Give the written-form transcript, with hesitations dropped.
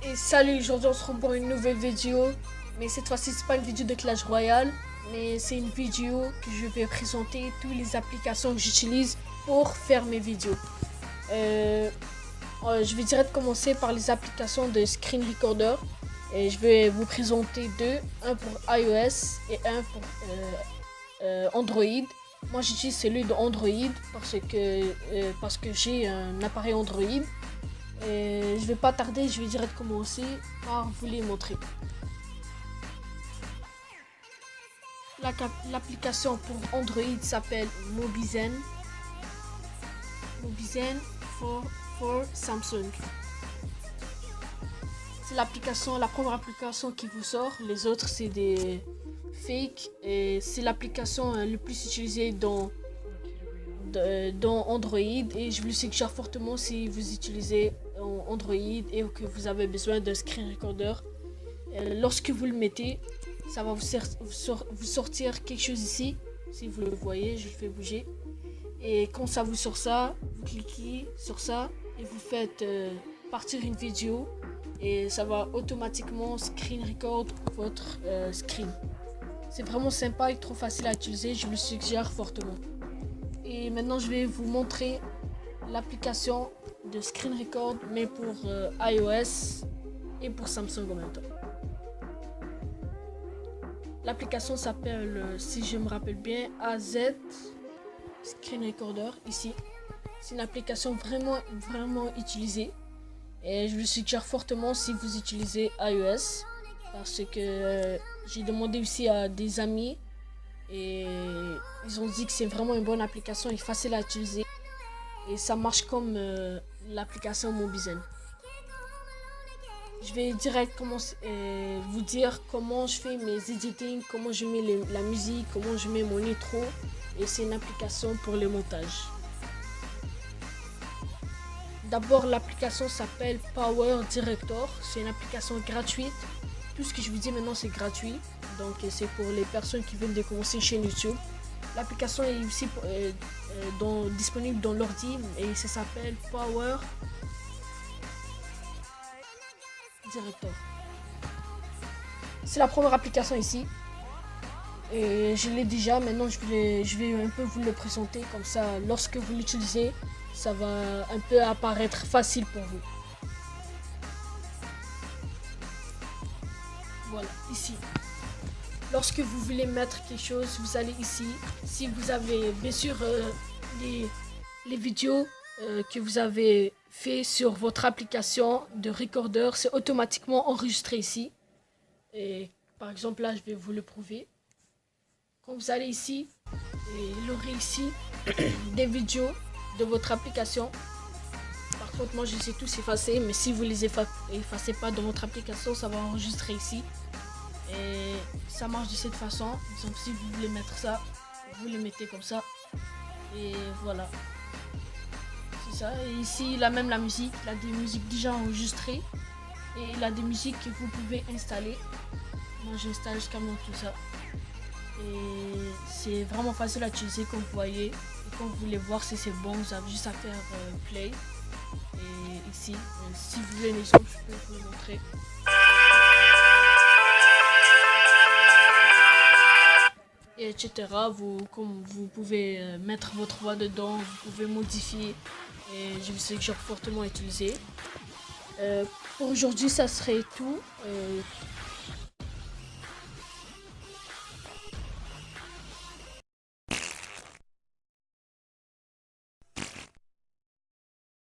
Et salut, aujourd'hui on se retrouve pour une nouvelle vidéo. Mais cette fois-ci c'est pas une vidéo de Clash Royale, mais c'est une vidéo que je vais présenter toutes les applications que j'utilise pour faire mes vidéos. Je vais direct commencer par les applications de screen recorder. Et je vais vous présenter deux, un pour iOS et un pour Android. Moi j'utilise celui d'Android parce que j'ai un appareil Android. Et je vais pas tarder, je vais direct commencer par vous les montrer. L'application pour Android s'appelle Mobizen. Mobizen for Samsung. C'est la première application qui vous sort. Les autres c'est des fakes et c'est l'application le plus utilisée dans Android et je vous le suggère fortement si vous utilisez Android et que vous avez besoin d'un screen recorder. Lorsque vous le mettez, ça va vous sortir quelque chose ici. Si vous le voyez, je le fais bouger. Et quand ça vous sort ça, vous cliquez sur ça et vous faites partir une vidéo et ça va automatiquement screen record votre screen. C'est vraiment sympa et trop facile à utiliser, je vous le suggère fortement. Et maintenant je vais vous montrer l'application de screen record mais pour iOS et pour Samsung en même temps. L'application s'appelle, si je me rappelle bien, AZ Screen Recorder ici. C'est une application vraiment utilisée et je vous le suggère fortement si vous utilisez iOS parce que j'ai demandé aussi à des amis et ils ont dit que c'est vraiment une bonne application et facile à utiliser et ça marche comme l'application Mobizen. Je vais direct commencer vous dire comment je fais mes editing, comment je mets la musique, comment je mets mon intro et c'est une application pour le montage. D'abord l'application s'appelle Power Director, c'est une application gratuite. Tout ce que je vous dis maintenant c'est gratuit, donc c'est pour les personnes qui viennent de commencer une chaîne YouTube. L'application est aussi disponible dans l'ordi et ça s'appelle Power Director. C'est la première application ici et je l'ai déjà. Maintenant je vais un peu vous le présenter, comme ça lorsque vous l'utilisez ça va un peu apparaître facile pour vous. Voilà, ici. Lorsque vous voulez mettre quelque chose, vous allez ici. Si vous avez bien sûr les vidéos que vous avez fait sur votre application de recorder, c'est automatiquement enregistré ici. Et par exemple là, je vais vous le prouver. Quand vous allez ici, il aurez ici des vidéos de votre application. Par contre, moi je les ai tous effacés, mais si vous les effacez pas dans votre application, ça va enregistrer ici. Et ça marche de cette façon. Donc si vous voulez mettre ça, vous le mettez comme ça. Et voilà. C'est ça. Et ici, il a même la musique. Il a des musiques déjà enregistrées. Et il a des musiques que vous pouvez installer. Moi j'installe jusqu'à maintenant tout ça. Et c'est vraiment facile à utiliser comme vous voyez. Et quand vous voulez voir si c'est bon, vous avez juste à faire play. Et ici, si vous voulez un exemple, je peux vous le montrer. Et etc. Comme vous pouvez mettre votre voix dedans, vous pouvez modifier. Et je vous suggère fortement à utiliser. Pour aujourd'hui, ça serait tout.